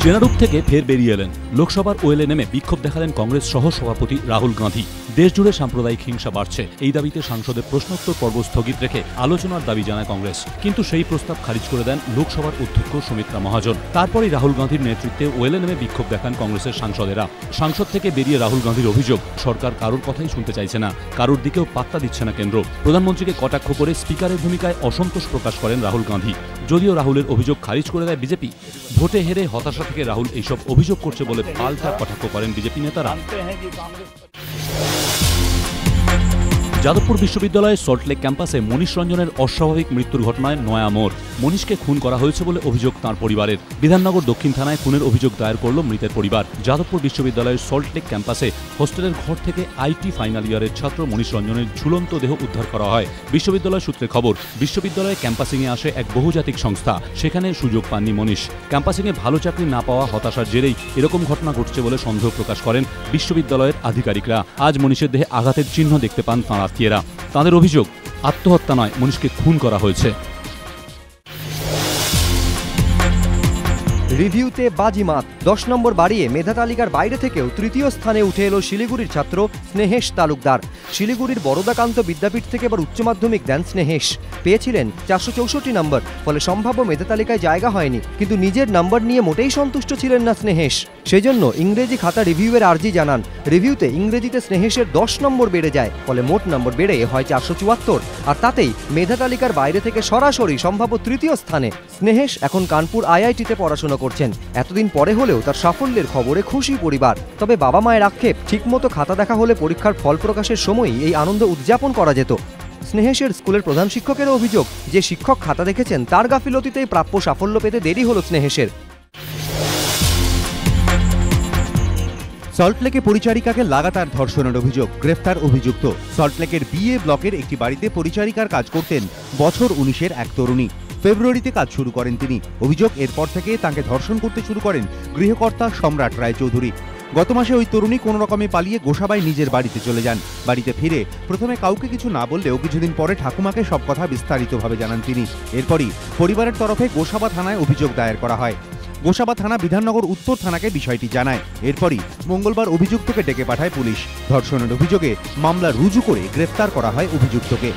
চেনারূপ থেকে ফের বেরিয়ে এলেন। লোকসভার ওয়েলে নেমে বিক্ষোভ দেখালেন কংগ্রেস সহ সভাপতি রাহুল গান্ধী। দেশজুড়ে সাম্প্রদায়িক হিংসা বাড়ছে, এই দাবিতে সংসদে প্রশ্নোত্তর পর্ব স্থগিত রেখে আলোচনার দাবি জানায় কংগ্রেস। কিন্তু সেই প্রস্তাব খারিজ করে দেন লোকসভার অধ্যক্ষ সুমিত্রা মহাজন। তারপরই রাহুল গান্ধীর নেতৃত্বে ওয়েলে নেমে বিক্ষোভ দেখান কংগ্রেসের সাংসদেরা। সংসদ থেকে বেরিয়ে রাহুল গান্ধীর অভিযোগ, সরকার কারোর কথাই শুনতে চাইছে না, কারোর দিকেও পাত্তা দিচ্ছে না কেন্দ্র। প্রধানমন্ত্রীকে কটাক্ষ করে স্পিকারের ভূমিকায় অসন্তোষ প্রকাশ করেন রাহুল গান্ধী। যদিও রাহুলের অভিযোগ খারিজ করে দেয় বিজেপি। ভোটে হেরে হতাশা থেকে রাহুল এইসব অভিযোগ করছে বলে পাল্টা কটাক্ষ করেন বিজেপি নেতারা। যাদবপুর বিশ্ববিদ্যালয়ের সল্টলেক ক্যাম্পাসে মনীষ রঞ্জনের অস্বাভাবিক মৃত্যুর ঘটনায় নয়া মোড়। মনীষকে খুন করা হয়েছে বলে অভিযোগ তাঁর পরিবারের। বিধাননগর দক্ষিণ থানায় খুনের অভিযোগ দায়ের করল মৃতের পরিবার। যাদবপুর বিশ্ববিদ্যালয়ের সল্টলেক ক্যাম্পাসে হোস্টেলের ঘর থেকে আইটি ফাইনাল ইয়ারের ছাত্র মনীষ রঞ্জনের ঝুলন্ত দেহ উদ্ধার করা হয়। বিশ্ববিদ্যালয় সূত্রে খবর, বিশ্ববিদ্যালয়ে ক্যাম্পাসিংয়ে আসে এক বহুজাতিক সংস্থা, সেখানে সুযোগ পাননি মনীষ। ক্যাম্পাসিংয়ে ভালো চাকরি না পাওয়া হতাশার জেরেই এরকম ঘটনা ঘটছে বলে সন্দেহ প্রকাশ করেন বিশ্ববিদ্যালয়ের আধিকারিকরা। আজ মনীষের দেহে আঘাতের চিহ্ন দেখতে পান তাঁর আত্মীয়রা। তাঁদের অভিযোগ, আত্মহত্যা নয়, মনীষকে খুন করা হয়েছে। রিভিউতে বাজিমাত, 10 নম্বর বাড়িয়ে মেধা তালিকার বাইরে থেকেও তৃতীয় স্থানে উঠে এলো শিলিগুড়ির ছাত্র স্নেহেশ তালুকদার। শিলিগুড়ির বরদাকান্ত বিদ্যাপীঠ থেকে এবার উচ্চ মাধ্যমিক দেন স্নেহেশ। পেয়েছিলেন 464 নম্বর, ফলে সম্ভাব্য মেধা তালিকায় জায়গা হয়নি। কিন্তু নিজের নম্বর নিয়ে মোটেই সন্তুষ্ট ছিলেন না স্নেহেশ। সেই জন্য ইংরেজি খাতা রিভিউয়ের আর্জি জানান। রিভিউতে ইংরেজিতে স্নেহেশের 10 নম্বর বেড়ে যায়, ফলে মোট নম্বর বেড়ে হয় 474। আর তাতেই মেধা তালিকার বাইরে থেকে সরাসরি সম্ভাব্য তৃতীয় স্থানে। স্নেহেশ এখন কানপুর আইআইটিতে পড়াশোনা করছেন। এতদিন পরে হলেও তার সাফল্যের খবরে খুশি পরিবার। তবে বাবা মায়ের আক্ষেপ, ঠিকমতো খাতা দেখা হলে পরীক্ষার ফল প্রকাশের সময়ই এই আনন্দ উদযাপন করা যেত। স্নেহেশের স্কুলের প্রধান শিক্ষকেরও অভিযোগ, যে শিক্ষক খাতা দেখেছেন তার গাফিলতিতেই প্রাপ্য সাফল্য পেতে দেরি হলো স্নেহেশের। সল্টলেকে পরিচারিকাকে লাগাতার ধর্ষণের অভিযোগ, গ্রেফতার অভিযুক্ত। সল্টলেকের বিএ ব্লকের একটি বাড়িতে পরিচারিকার কাজ করতেন বছর 19-এর এক তরুণী। ফেব্রুয়ারিতে কাজ শুরু করেন তিনি। অভিযোগ, এরপর থেকে তাকে ধর্ষণ করতে শুরু করেন গৃহকর্তা সম্রাট রায়চৌধুরী। গত মাসে ওই তরুণী কোনো রকমে পালিয়ে গোসাবাই নিজের বাড়িতে চলে যান। বাড়িতে ফিরে প্রথমে কাউকে কিছু না বললেও কিছুদিন পরে ঠাকুমাকে সব কথা বিস্তারিতভাবে জানান তিনি। এরপরই পরিবারের তরফে গোসাবা থানায় অভিযোগ দায়ের করা হয়। গোসাবা থানা বিধাননগর উত্তর থানাকে বিষয়টি জানায়। এরপরই মঙ্গলবার অভিযুক্তকে ডেকে পাঠায় পুলিশ। ধর্ষণের অভিযোগে মামলা রুজু করে গ্রেফতার করা হয় অভিযুক্তকে।